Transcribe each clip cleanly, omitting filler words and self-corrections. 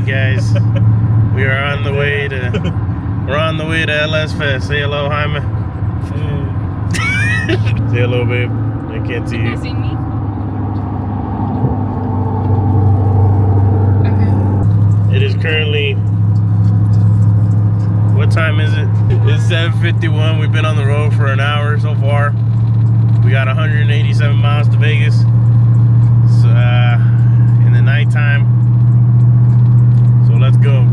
guys, we're on the way to LS Fest. Say hello, Jaime. Say hello, babe. I can't see you. Can you see me? Okay. It is currently, what time is it? It's 7:51. We've been on the road for an hour so far. We got 187 miles to Vegas. So, in the nighttime. So let's go.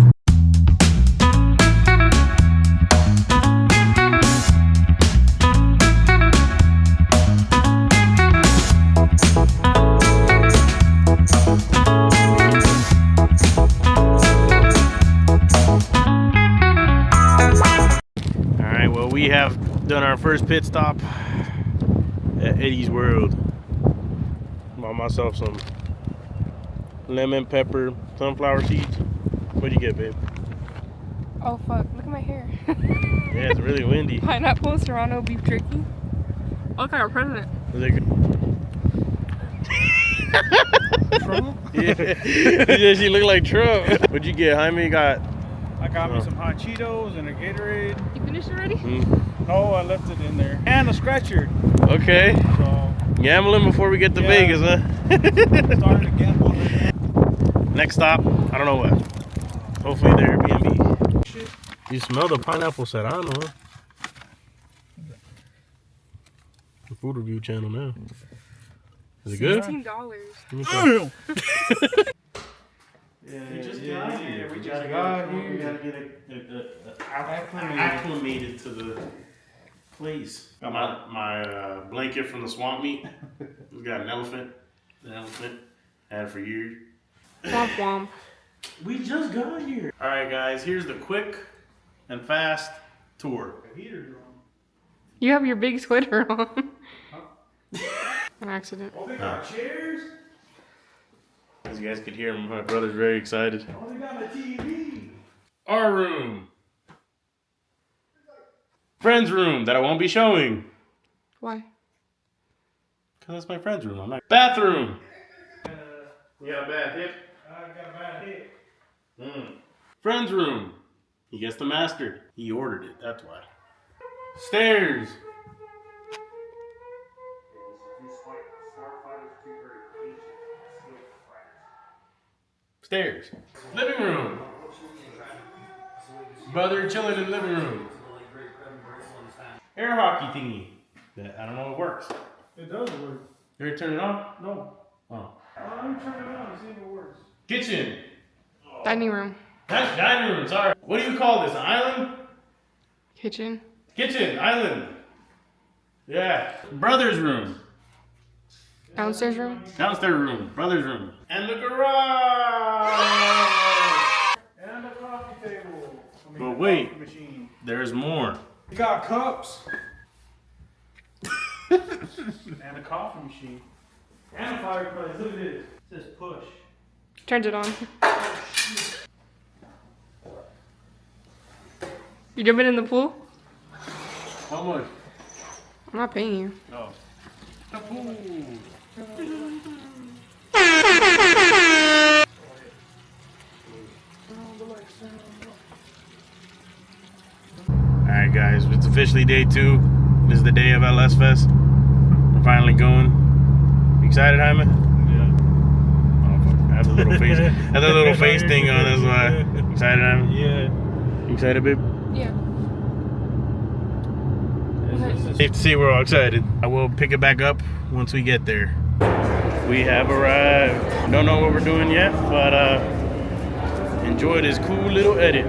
Alright, well, we have done our first pit stop at Eddie's World. Bought myself some lemon pepper sunflower seeds. What'd you get, babe? Oh fuck, look at my hair. Yeah, it's really windy. Pineapple, serrano, beef jerky. I look like our president. Is it good? Trump? Yeah, she looked like Trump. What'd you get, Jaime? I got me some hot Cheetos and a Gatorade. You finished already? No, I left it in there. And a scratcher. Okay. So, Gambling before we get to Yeah. Vegas, huh? started to gamble. Next stop, I don't know what. Hopefully the Airbnb. Shit. You smell the pineapple serrano, huh? The food review channel now. Is it good? $16. Let me try. Yeah, We just yeah, got yeah, here. we We just gotta got get, here. we gotta get acclimated to the place. Got my blanket from the swamp meet. We got an elephant. Had it for years. Womp womp. We just got here. All right, guys. Here's the quick and fast tour. The heater's on. You have your big sweater on. An accident. Oh, they got chairs? As you guys could hear, my brother's very excited. Oh, they got a TV. Our room. Friend's room that I won't be showing. Why? Because that's my friend's room. I'm not. Bathroom. You got a bad hip? I got a bad hit. Friend's room. He gets the master. He ordered it, that's why. Stairs. Stairs. Living room. Brother chilling in living room. Air hockey thingy. That I don't know if it works. It does work. You ready to turn it on? No. Oh. Let me turn it on and see if it works. Kitchen. Dining room. That's dining room, sorry. What do you call this? An island? Kitchen. Kitchen, island. Yeah. Brother's room. Downstairs room. Downstairs room. Brother's room. And the garage. And a coffee table. But wait. Coffee machine. There's more. We got cups. And a coffee machine. And a fireplace. Look at this. It says push. Turned it on. You jumping in the pool? How much? I'm not paying you. Oh. The pool. Alright guys, it's officially day 2. This is the day of LS Fest. We're finally going. You excited, Jaime? Yeah. Oh fuck. I have the little face. I have the little face thing on, that's why. Excited, Jaime? Yeah. You excited, babe? Yeah. Safe to say we're all excited. I will pick it back up once we get there. We have arrived. Don't know what we're doing yet, but enjoy this cool little edit.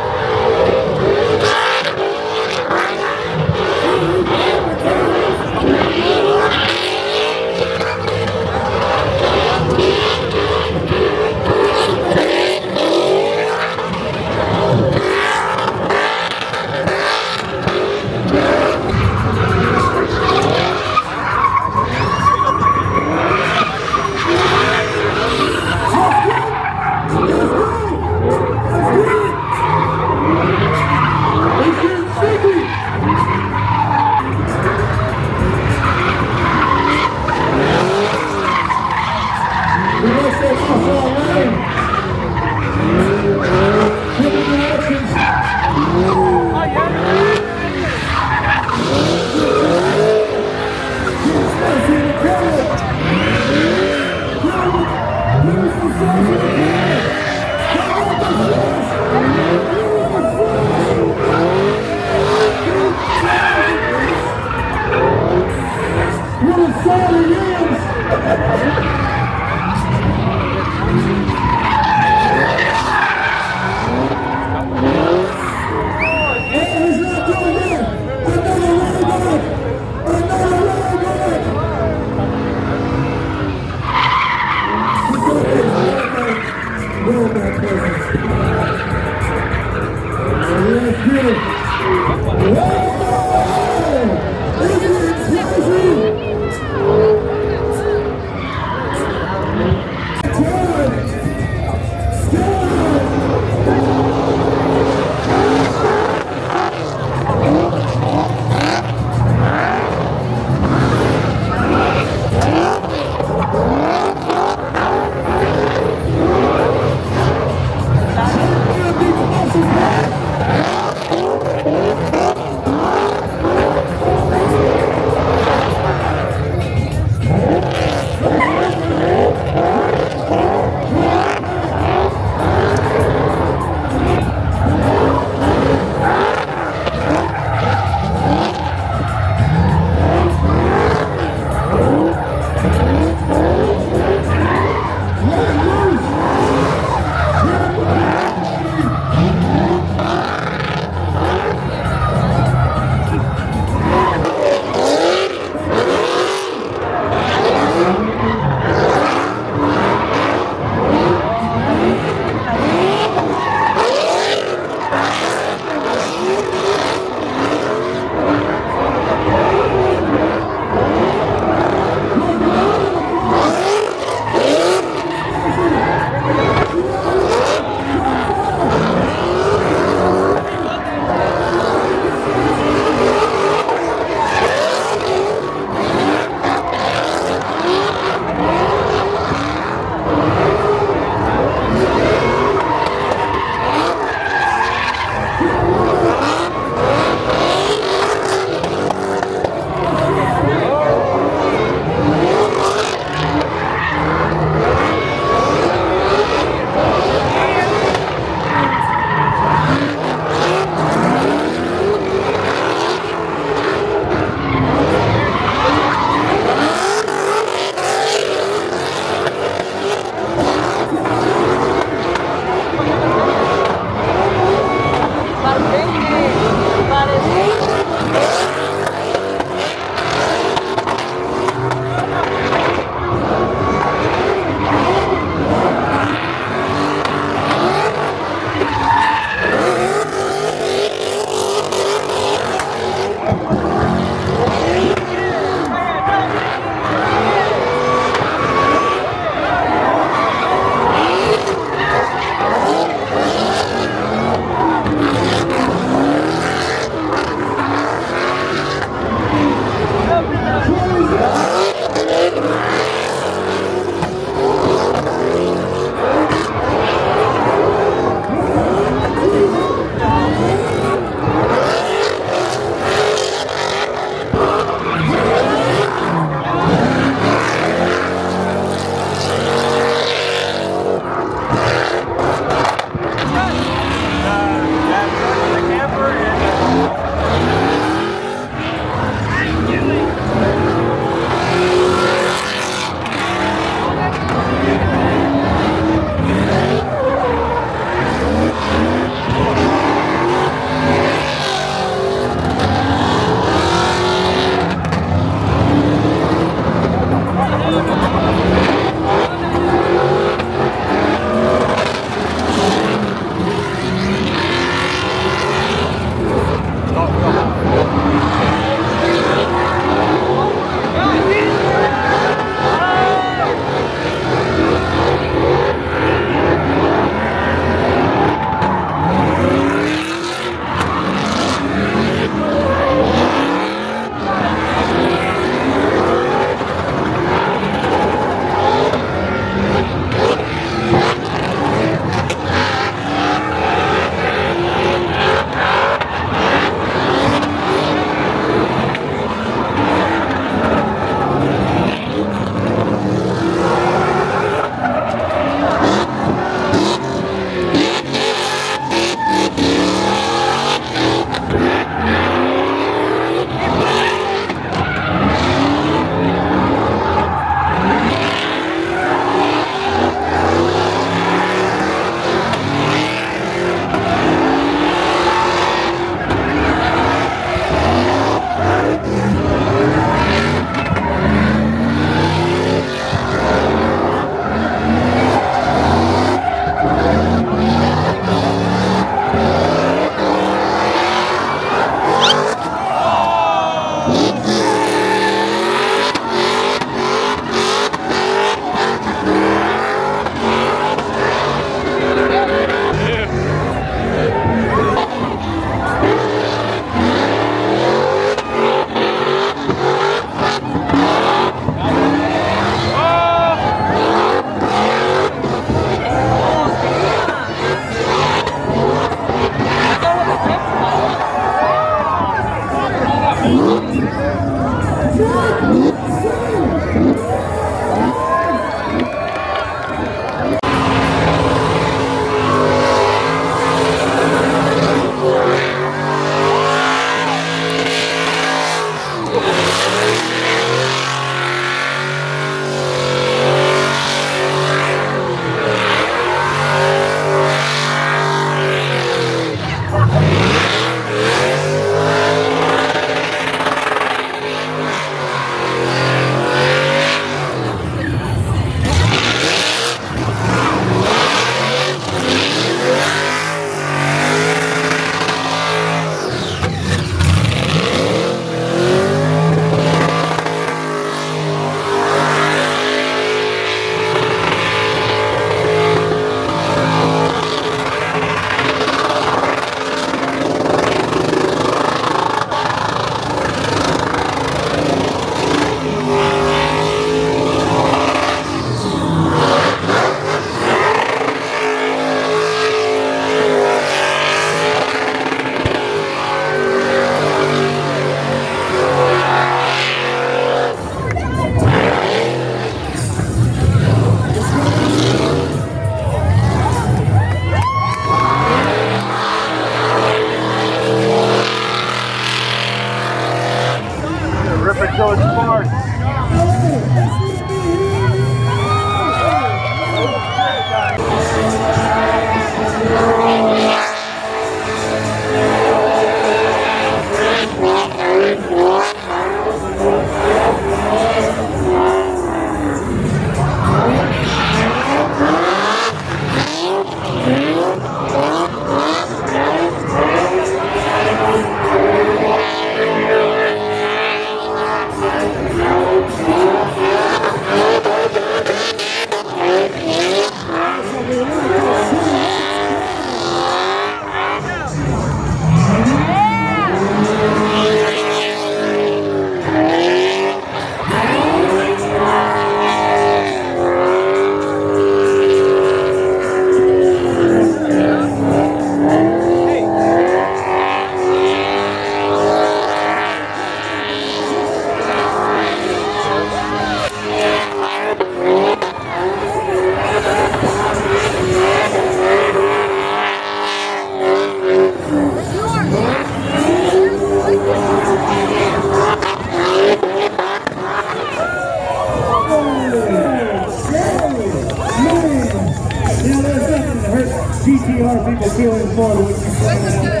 are people feeling in Florida when you play that?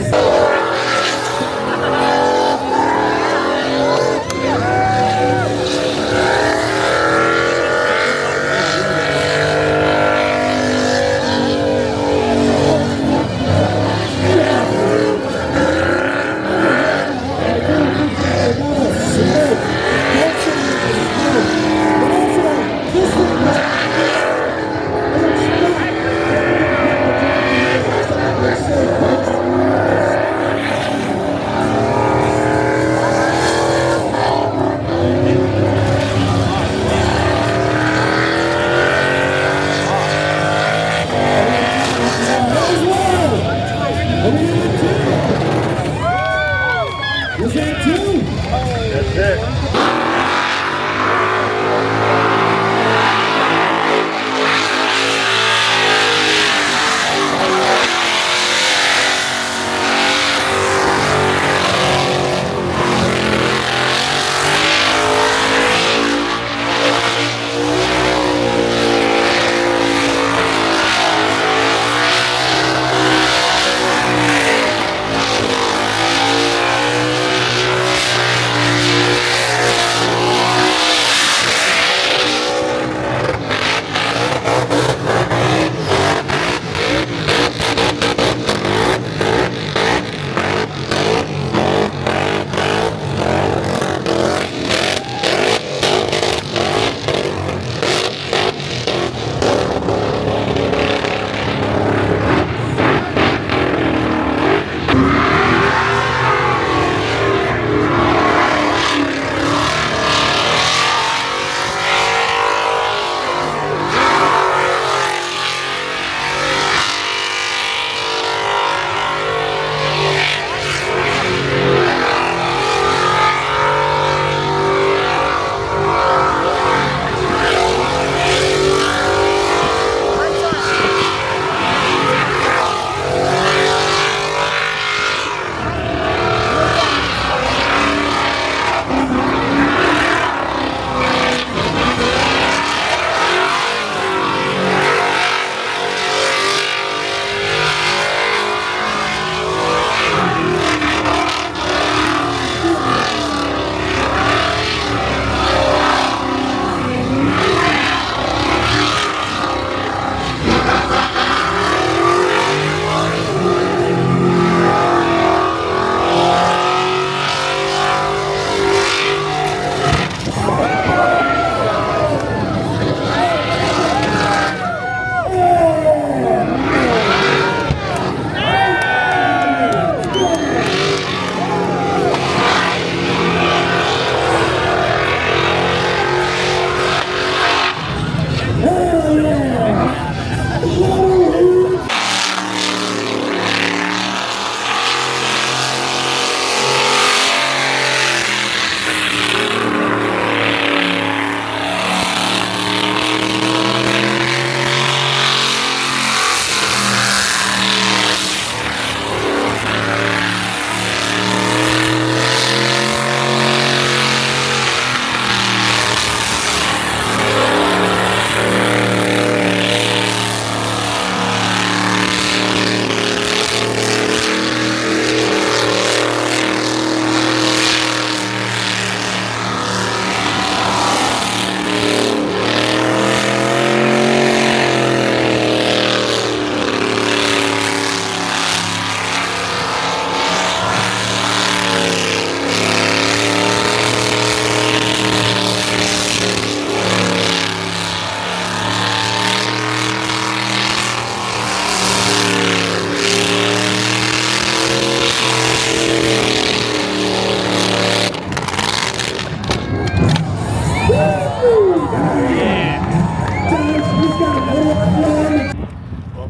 Was that two? That's it.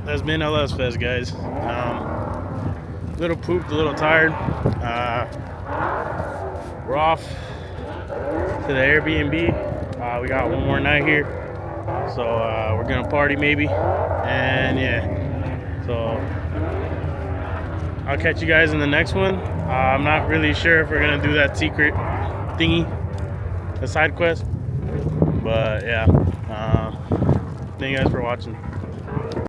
That's been LS Fest, guys. A little pooped, a little tired. We're off to the Airbnb. We got one more night here, so we're gonna party maybe, and yeah. So I'll catch you guys in the next one. I'm not really sure if we're gonna do that secret thingy, the side quest, but yeah. Thank you guys for watching.